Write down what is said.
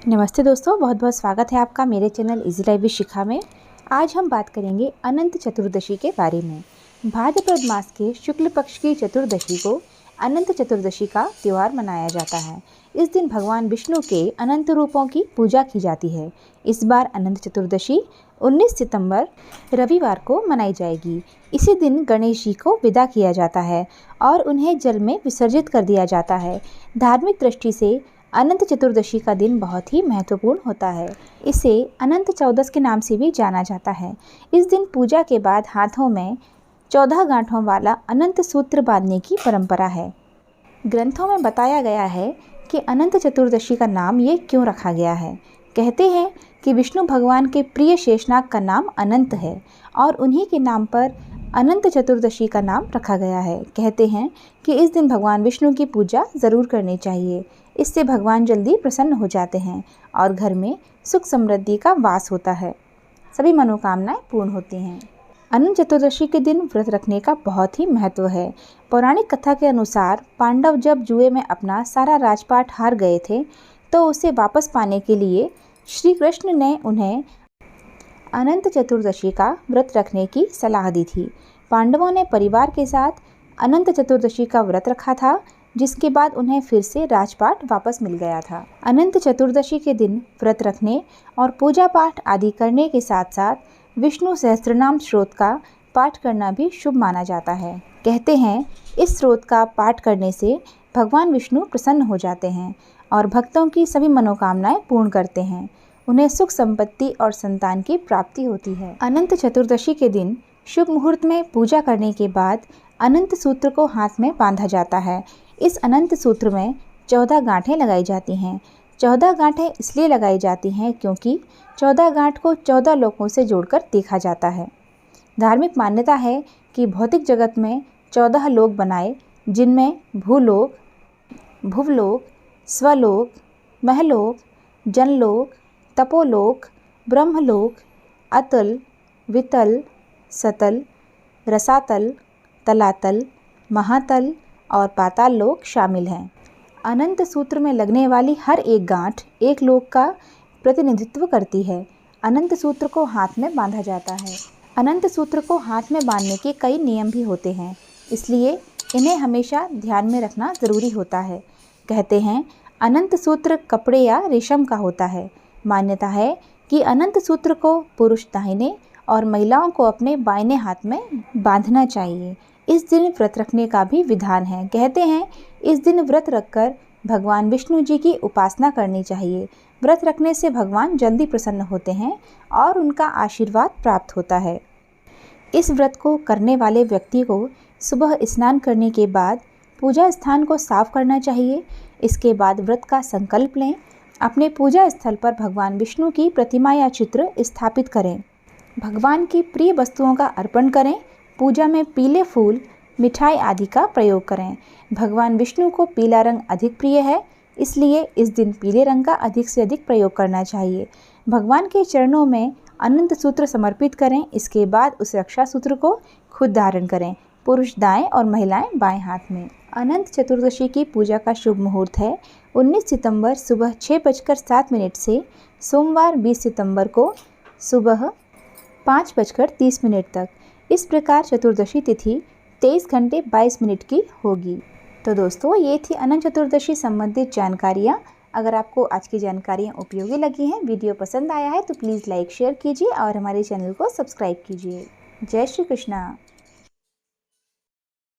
नमस्ते दोस्तों, बहुत बहुत स्वागत है आपका मेरे चैनल इजी लाइफ विद शिखा में। आज हम बात करेंगे अनंत चतुर्दशी के बारे में। भाद्रपद मास के शुक्ल पक्ष की चतुर्दशी को अनंत चतुर्दशी का त्यौहार मनाया जाता है। इस दिन भगवान विष्णु के अनंत रूपों की पूजा की जाती है। इस बार अनंत चतुर्दशी 19 सितंबर रविवार को मनाई जाएगी। इसी दिन गणेश जी को विदा किया जाता है और उन्हें जल में विसर्जित कर दिया जाता है। धार्मिक दृष्टि से अनंत चतुर्दशी का दिन बहुत ही महत्वपूर्ण होता है। इसे अनंत चौदस के नाम से भी जाना जाता है। इस दिन पूजा के बाद हाथों में 14 गांठों वाला अनंत सूत्र बांधने की परंपरा है। ग्रंथों में बताया गया है कि अनंत चतुर्दशी का नाम ये क्यों रखा गया है। कहते हैं कि विष्णु भगवान के प्रिय शेषनाग का नाम अनंत है और उन्हीं के नाम पर अनंत चतुर्दशी का नाम रखा गया है। कहते हैं कि इस दिन भगवान विष्णु की पूजा ज़रूर करनी चाहिए। इससे भगवान जल्दी प्रसन्न हो जाते हैं और घर में सुख समृद्धि का वास होता है। सभी मनोकामनाएं पूर्ण होती हैं। अनंत चतुर्दशी के दिन व्रत रखने का बहुत ही महत्व है। पौराणिक कथा के अनुसार पांडव जब जुए में अपना सारा राजपाट हार गए थे तो उसे वापस पाने के लिए श्री कृष्ण ने उन्हें अनंत चतुर्दशी का व्रत रखने की सलाह दी थी। पांडवों ने परिवार के साथ अनंत चतुर्दशी का व्रत रखा था, जिसके बाद उन्हें फिर से राजपाट वापस मिल गया था। अनंत चतुर्दशी के दिन व्रत रखने और पूजा पाठ आदि करने के साथ साथ विष्णु सहस्त्रनाम स्रोत का पाठ करना भी शुभ माना जाता है। कहते हैं इस स्रोत का पाठ करने से भगवान विष्णु प्रसन्न हो जाते हैं और भक्तों की सभी मनोकामनाएं पूर्ण करते हैं। उन्हें सुख संपत्ति और संतान की प्राप्ति होती है। अनंत चतुर्दशी के दिन शुभ मुहूर्त में पूजा करने के बाद अनंत सूत्र को हाथ में बांधा जाता है। इस अनंत सूत्र में 14 गांठें लगाई जाती हैं। 14 गांठें इसलिए लगाई जाती हैं क्योंकि 14 गांठ को 14 लोकों से जोड़कर देखा जाता है। धार्मिक मान्यता है कि भौतिक जगत में 14 लोक बनाए, जिनमें भूलोक, भुवलोक, स्वलोक, महलोक, जनलोक, तपोलोक, ब्रह्मलोक, अतल, वितल, सतल, रसातल, तलातल, महातल और पाताल लोक शामिल हैं। अनंत सूत्र में लगने वाली हर एक गांठ एक लोक का प्रतिनिधित्व करती है। अनंत सूत्र को हाथ में बांधा जाता है। अनंत सूत्र को हाथ में बांधने के कई नियम भी होते हैं, इसलिए इन्हें हमेशा ध्यान में रखना ज़रूरी होता है। कहते हैं अनंत सूत्र कपड़े या रेशम का होता है। मान्यता है कि अनंत सूत्र को पुरुष दाहिने और महिलाओं को अपने बाएं हाथ में बांधना चाहिए। इस दिन व्रत रखने का भी विधान है। कहते हैं इस दिन व्रत रखकर भगवान विष्णु जी की उपासना करनी चाहिए। व्रत रखने से भगवान जल्दी प्रसन्न होते हैं और उनका आशीर्वाद प्राप्त होता है। इस व्रत को करने वाले व्यक्ति को सुबह स्नान करने के बाद पूजा स्थान को साफ करना चाहिए। इसके बाद व्रत का संकल्प लें। अपने पूजा स्थल पर भगवान विष्णु की प्रतिमा या चित्र स्थापित करें। भगवान की प्रिय वस्तुओं का अर्पण करें। पूजा में पीले फूल, मिठाई आदि का प्रयोग करें। भगवान विष्णु को पीला रंग अधिक प्रिय है, इसलिए इस दिन पीले रंग का अधिक से अधिक प्रयोग करना चाहिए। भगवान के चरणों में अनंत सूत्र समर्पित करें। इसके बाद उस रक्षा सूत्र को खुद धारण करें। पुरुष दाएं और महिलाएं बाएं हाथ में। अनंत चतुर्दशी की पूजा का शुभ मुहूर्त है 19 सितंबर सुबह 6:07 से सोमवार 20 सितंबर को सुबह 5:30 तक। इस प्रकार चतुर्दशी तिथि 23 घंटे 22 मिनट की होगी। तो दोस्तों, ये थी अनंत चतुर्दशी संबंधित जानकारियाँ। अगर आपको आज की जानकारियाँ उपयोगी लगी हैं, वीडियो पसंद आया है तो प्लीज़ लाइक शेयर कीजिए और हमारे चैनल को सब्सक्राइब कीजिए। जय श्री कृष्णा।